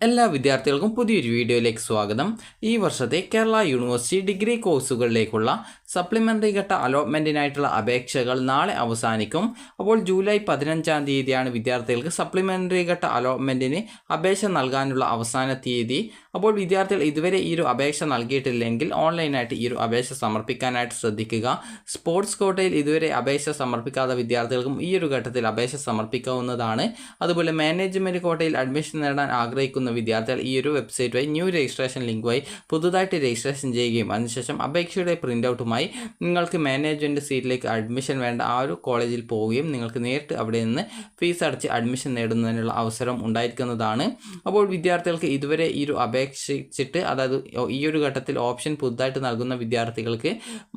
എല്ലാ വിദ്യാർത്ഥികൾക്കും പുതിയൊരു വീഡിയോയിലേക്ക് സ്വാഗതം. ഈ വർഷത്തെ കേരള യൂണിവേഴ്സിറ്റി ഡിഗ്രി കോഴ്സുകളിലേക്കുള്ള സപ്ലിമെൻ്ററി ഘട്ട അലോട്ട്മെൻറ്റിനായിട്ടുള്ള അപേക്ഷകൾ നാളെ അവസാനിക്കും. അപ്പോൾ ജൂലൈ 15-ാം തീയതിയാണ് വിദ്യാർത്ഥികൾക്ക് സപ്ലിമെൻ്ററി ഘട്ട അലോട്ട്മെൻറ്റിന് അപേക്ഷ നൽകാനുള്ള അവസാന തീയതി. അപ്പോൾ വിദ്യാർത്ഥികൾ ഇതുവരെ ഈ ഒരു അപേക്ഷ നൽകിയിട്ടില്ലെങ്കിൽ ഓൺലൈനായിട്ട് ഈ ഒരു അപേക്ഷ സമർപ്പിക്കാനായിട്ട് ശ്രദ്ധിക്കുക. സ്പോർട്സ് കോട്ടയിൽ ഇതുവരെ അപേക്ഷ സമർപ്പിക്കാത്ത വിദ്യാർത്ഥികൾക്കും ഈ ഒരു ഘട്ടത്തിൽ അപേക്ഷ സമർപ്പിക്കാവുന്നതാണ്. അതുപോലെ മാനേജ്മെൻറ്റ് കോട്ടയിൽ അഡ്മിഷൻ നേടാൻ ആഗ്രഹിക്കുന്ന വിദ്യാർത്ഥികൾ ഈ ഒരു വെബ്സൈറ്റ് വഴി ന്യൂ രജിസ്ട്രേഷൻ ലിങ്ക് വഴി പുതുതായിട്ട് രജിസ്ട്രേഷൻ ചെയ്യുകയും അതിനുശേഷം അപേക്ഷയുടെ പ്രിൻ്റ് ഔട്ടുമായി നിങ്ങൾക്ക് മാനേജ്മെൻറ്റ് സീറ്റിലേക്ക് അഡ്മിഷൻ വേണ്ട ആ ഒരു കോളേജിൽ പോവുകയും നിങ്ങൾക്ക് നേരിട്ട് അവിടെ നിന്ന് ഫീസ് അടച്ച് അഡ്മിഷൻ നേടുന്നതിനുള്ള അവസരം ഉണ്ടായിരിക്കുന്നതാണ്. അപ്പോൾ വിദ്യാർത്ഥികൾക്ക് ഇതുവരെ ഈ ഒരു അപേക്ഷിച്ചിട്ട്, അതായത് ഈ ഒരു ഘട്ടത്തിൽ ഓപ്ഷൻ പുതുതായിട്ട് നൽകുന്ന വിദ്യാർത്ഥികൾക്ക്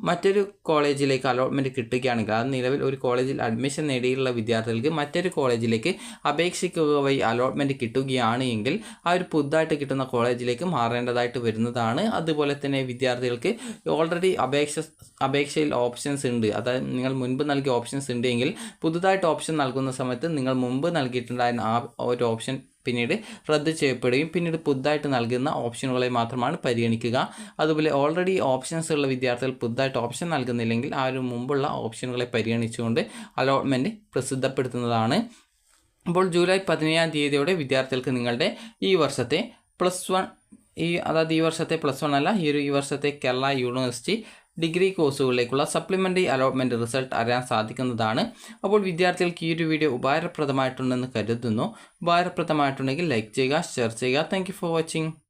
മറ്റൊരു കോളേജിലേക്ക് അലോട്ട്മെൻറ്റ് കിട്ടുകയാണെങ്കിൽ, അത് നിലവിൽ ഒരു കോളേജിൽ അഡ്മിഷൻ നേടിയിട്ടുള്ള വിദ്യാർത്ഥികൾക്ക് മറ്റൊരു കോളേജിലേക്ക് അപേക്ഷിക്കുക വഴി അലോട്ട്മെൻറ്റ് കിട്ടുകയാണ് എങ്കിൽ ആ ഒരു പുതുതായിട്ട് കിട്ടുന്ന കോളേജിലേക്ക് മാറേണ്ടതായിട്ട് വരുന്നതാണ്. അതുപോലെ തന്നെ വിദ്യാർത്ഥികൾക്ക് ഓൾറെഡി അപേക്ഷയിൽ ഓപ്ഷൻസ് ഉണ്ട്, അതായത് നിങ്ങൾ മുൻപ് നൽകിയ ഓപ്ഷൻസ് ഉണ്ട് എങ്കിൽ പുതുതായിട്ട് ഓപ്ഷൻ നൽകുന്ന സമയത്ത് നിങ്ങൾ മുമ്പ് നൽകിയിട്ടുണ്ടായിരുന്ന ആ ഒരു ഓപ്ഷൻ പിന്നീട് റദ്ദ് ചെയ്യപ്പെടുകയും പിന്നീട് പുതുതായിട്ട് നൽകുന്ന ഓപ്ഷനുകളെ മാത്രമാണ് പരിഗണിക്കുക. അതുപോലെ ഓൾറെഡി ഓപ്ഷൻസ് ഉള്ള വിദ്യാർത്ഥികൾ പുതുതായിട്ട് ഓപ്ഷൻ നൽകുന്നില്ലെങ്കിൽ ആ ഒരു മുമ്പുള്ള ഓപ്ഷനുകളെ പരിഗണിച്ചുകൊണ്ട് അലോട്ട്മെൻറ്റ് പ്രസിദ്ധപ്പെടുത്തുന്നതാണ്. അപ്പോൾ ജൂലൈ 15-ാം തീയതിയോടെ വിദ്യാർത്ഥികൾക്ക് നിങ്ങളുടെ ഈ വർഷത്തെ +1 അതായത് ഈ വർഷത്തെ +1 അല്ല, ഈ വർഷത്തെ കേരള യൂണിവേഴ്സിറ്റി ഡിഗ്രി കോഴ്സുകളിലേക്കുള്ള സപ്ലിമെൻ്ററി അലോട്ട്മെൻറ്റ് റിസൾട്ട് അറിയാൻ സാധിക്കുന്നതാണ്. അപ്പോൾ വിദ്യാർത്ഥികൾക്ക് ഈ ഒരു വീഡിയോ ഉപകാരപ്രദമായിട്ടുണ്ടെന്ന് കരുതുന്നു. ഉപകാരപ്രദമായിട്ടുണ്ടെങ്കിൽ ലൈക്ക് ചെയ്യുക, ഷെയർ ചെയ്യുക. Thank you for watching.